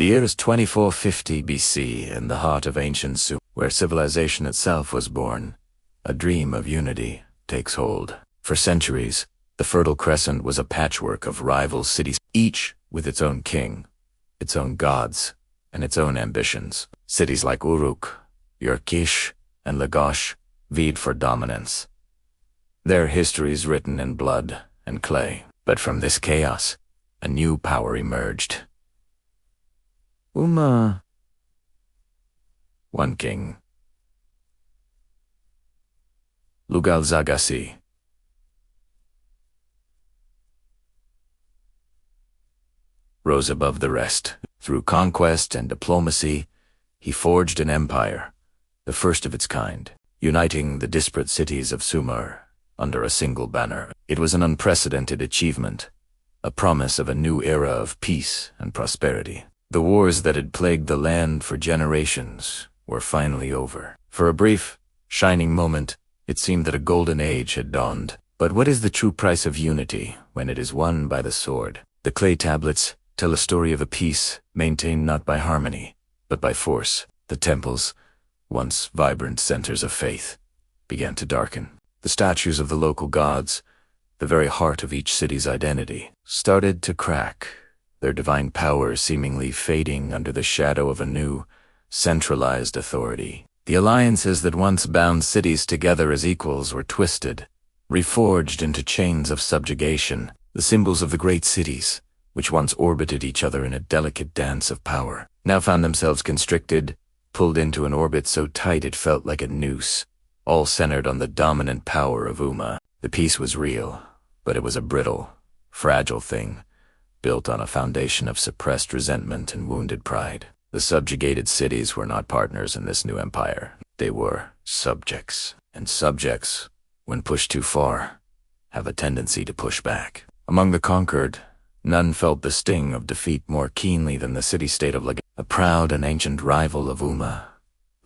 The year is 2450 BC, in the heart of ancient Sumer, where civilization itself was born. A dream of unity takes hold. For centuries, the Fertile Crescent was a patchwork of rival cities, each with its own king, its own gods, and its own ambitions. Cities like Uruk, Urkesh, and Lagash vied for dominance. Their histories written in blood and clay. But from this chaos, a new power emerged. Umma. One king. Lugalzagesi. Rose above the rest. Through conquest and diplomacy, he forged an empire, the first of its kind, uniting the disparate cities of Sumer under a single banner. It was an unprecedented achievement, a promise of a new era of peace and prosperity. The wars that had plagued the land for generations were finally over. For a brief, shining moment, it seemed that a golden age had dawned. But what is the true price of unity when it is won by the sword? The clay tablets tell a story of a peace maintained not by harmony, but by force. The temples, once vibrant centers of faith, began to darken. The statues of the local gods, the very heart of each city's identity, started to crack, their divine power seemingly fading under the shadow of a new, centralized authority. The alliances that once bound cities together as equals were twisted, reforged into chains of subjugation. The symbols of the great cities, which once orbited each other in a delicate dance of power, now found themselves constricted, pulled into an orbit so tight it felt like a noose, all centered on the dominant power of Umma. The peace was real, but it was a brittle, fragile thing, built on a foundation of suppressed resentment and wounded pride. The subjugated cities were not partners in this new empire. They were subjects, and subjects, when pushed too far, have a tendency to push back. Among the conquered, none felt the sting of defeat more keenly than the city-state of Lagash, a proud and ancient rival of Umma.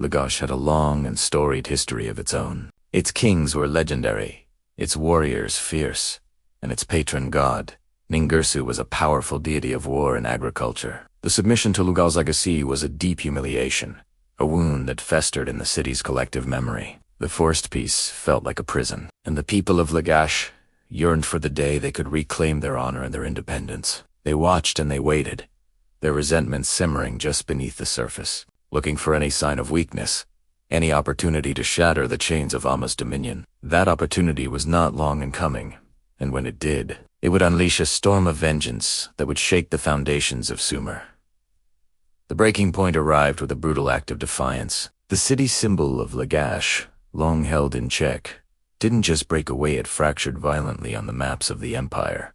Lagash had a long and storied history of its own. Its kings were legendary, its warriors fierce, and its patron god, Ningirsu, was a powerful deity of war and agriculture. The submission to Lugalzagesi was a deep humiliation, a wound that festered in the city's collective memory. The forced peace felt like a prison, and the people of Lagash yearned for the day they could reclaim their honor and their independence. They watched and they waited, their resentment simmering just beneath the surface, looking for any sign of weakness, any opportunity to shatter the chains of Umma's dominion. That opportunity was not long in coming, and when it did, it would unleash a storm of vengeance that would shake the foundations of Sumer. The breaking point arrived with a brutal act of defiance. The city symbol of Lagash, long held in check, didn't just break away, it fractured violently on the maps of the empire.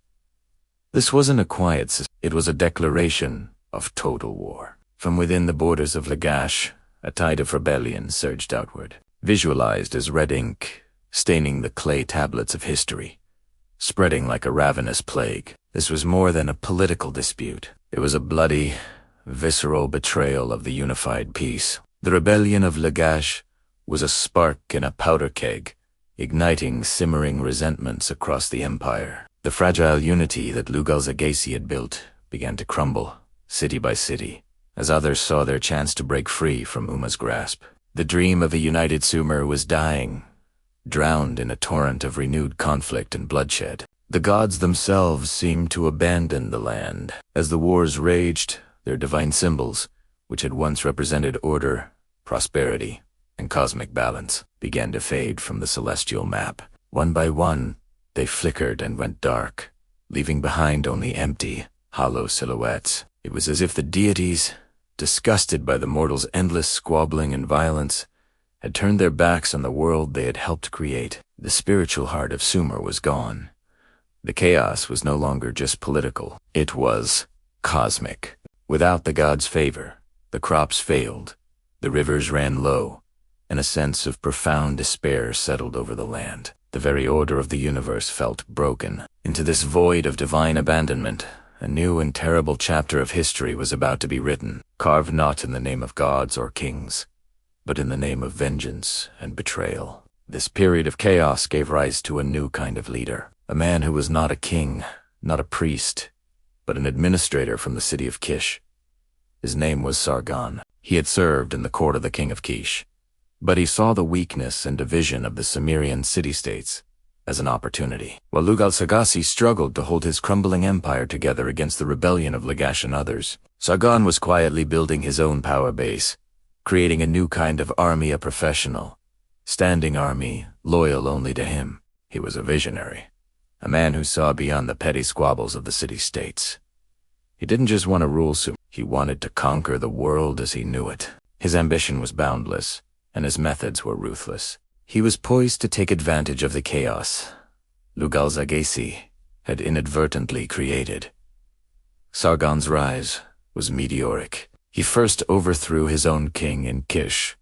This wasn't a quiet system, it was a declaration of total war. From within the borders of Lagash, a tide of rebellion surged outward, visualized as red ink, staining the clay tablets of history, spreading like a ravenous plague. This was more than a political dispute. It was a bloody, visceral betrayal of the unified peace. The rebellion of Lagash was a spark in a powder keg, igniting simmering resentments across the empire. The fragile unity that Lugalzagesi had built began to crumble, city by city, as others saw their chance to break free from Umma's grasp. The dream of a united Sumer was dying, drowned in a torrent of renewed conflict and bloodshed. The gods themselves seemed to abandon the land. As the wars raged, their divine symbols, which had once represented order, prosperity, and cosmic balance, began to fade from the celestial map. One by one, they flickered and went dark, leaving behind only empty, hollow silhouettes. It was as if the deities, disgusted by the mortals' endless squabbling and violence, had turned their backs on the world they had helped create. The spiritual heart of Sumer was gone. The chaos was no longer just political, it was cosmic. Without the gods' favor, the crops failed, the rivers ran low, and a sense of profound despair settled over the land. The very order of the universe felt broken. Into this void of divine abandonment, a new and terrible chapter of history was about to be written, carved not in the name of gods or kings, but in the name of vengeance and betrayal. This period of chaos gave rise to a new kind of leader, a man who was not a king, not a priest, but an administrator from the city of Kish. His name was Sargon. He had served in the court of the king of Kish, but he saw the weakness and division of the Sumerian city-states as an opportunity. While Lugalzagesi struggled to hold his crumbling empire together against the rebellion of Lagash and others, Sargon was quietly building his own power base, creating a new kind of army, a professional, standing army, loyal only to him. He was a visionary, a man who saw beyond the petty squabbles of the city-states. He didn't just want to rule Sumer, he wanted to conquer the world as he knew it. His ambition was boundless, and his methods were ruthless. He was poised to take advantage of the chaos Lugalzagesi had inadvertently created. Sargon's rise was meteoric. He first overthrew his own king in Kish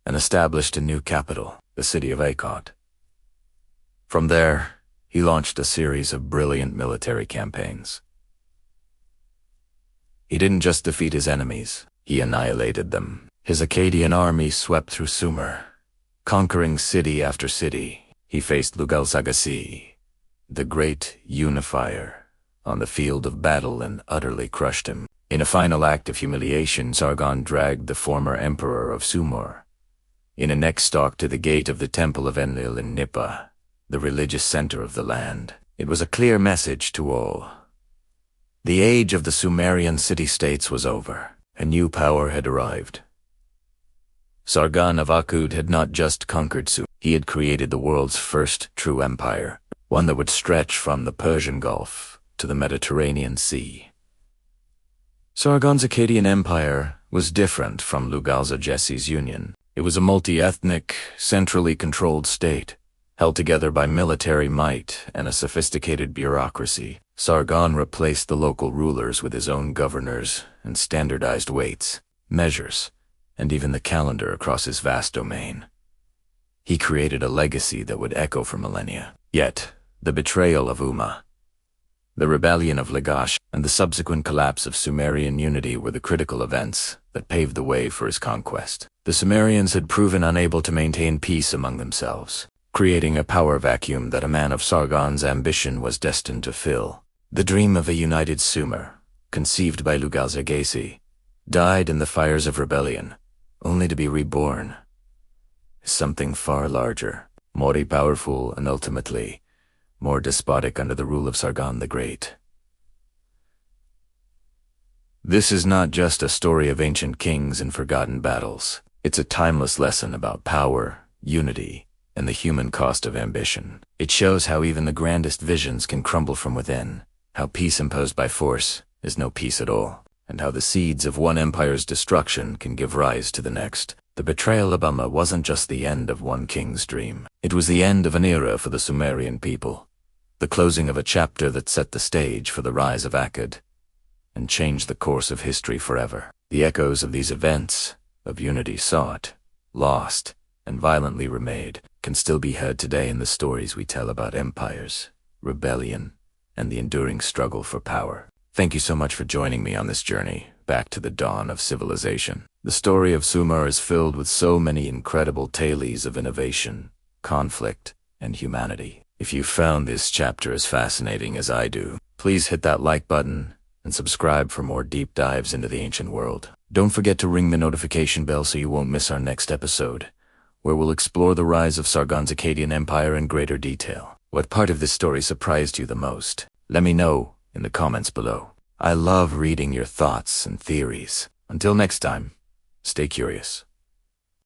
and established a new capital, the city of Akkad. From there, he launched a series of brilliant military campaigns. He didn't just defeat his enemies, he annihilated them. His Akkadian army swept through Sumer, conquering city after city. He faced Lugalzagesi, the great unifier, on the field of battle and utterly crushed him. In a final act of humiliation, Sargon dragged the former emperor of Sumer in a neck stalk to the gate of the temple of Enlil in Nippa, the religious center of the land. It was a clear message to all. The age of the Sumerian city-states was over. A new power had arrived. Sargon of Akkad had not just conquered Sumer, he had created the world's first true empire, one that would stretch from the Persian Gulf to the Mediterranean Sea. Sargon's Akkadian empire was different from Lugalzagesi's union. It was a multi-ethnic, centrally controlled state, held together by military might and a sophisticated bureaucracy. Sargon replaced the local rulers with his own governors and standardized weights, measures, and even the calendar across his vast domain. He created a legacy that would echo for millennia. Yet, the betrayal of Umma, the rebellion of Lagash, and the subsequent collapse of Sumerian unity were the critical events that paved the way for his conquest. The Sumerians had proven unable to maintain peace among themselves, creating a power vacuum that a man of Sargon's ambition was destined to fill. The dream of a united Sumer, conceived by Lugalzagesi, died in the fires of rebellion, only to be reborn as something far larger, more powerful, and ultimately more despotic under the rule of Sargon the Great. This is not just a story of ancient kings and forgotten battles. It's a timeless lesson about power, unity, and the human cost of ambition. It shows how even the grandest visions can crumble from within, how peace imposed by force is no peace at all, and how the seeds of one empire's destruction can give rise to the next. The Betrayal of Umma wasn't just the end of one king's dream. It was the end of an era for the Sumerian people, the closing of a chapter that set the stage for the rise of Akkad, and changed the course of history forever. The echoes of these events, of unity sought, lost, and violently remade, can still be heard today in the stories we tell about empires, rebellion, and the enduring struggle for power. Thank you so much for joining me on this journey back to the dawn of civilization. The story of Sumer is filled with so many incredible tales of innovation, conflict, and humanity. If you found this chapter as fascinating as I do, please hit that like button and subscribe for more deep dives into the ancient world. Don't forget to ring the notification bell so you won't miss our next episode, where we'll explore the rise of Sargon's Akkadian Empire in greater detail. What part of this story surprised you the most? Let me know in the comments below. I love reading your thoughts and theories. Until next time, stay curious.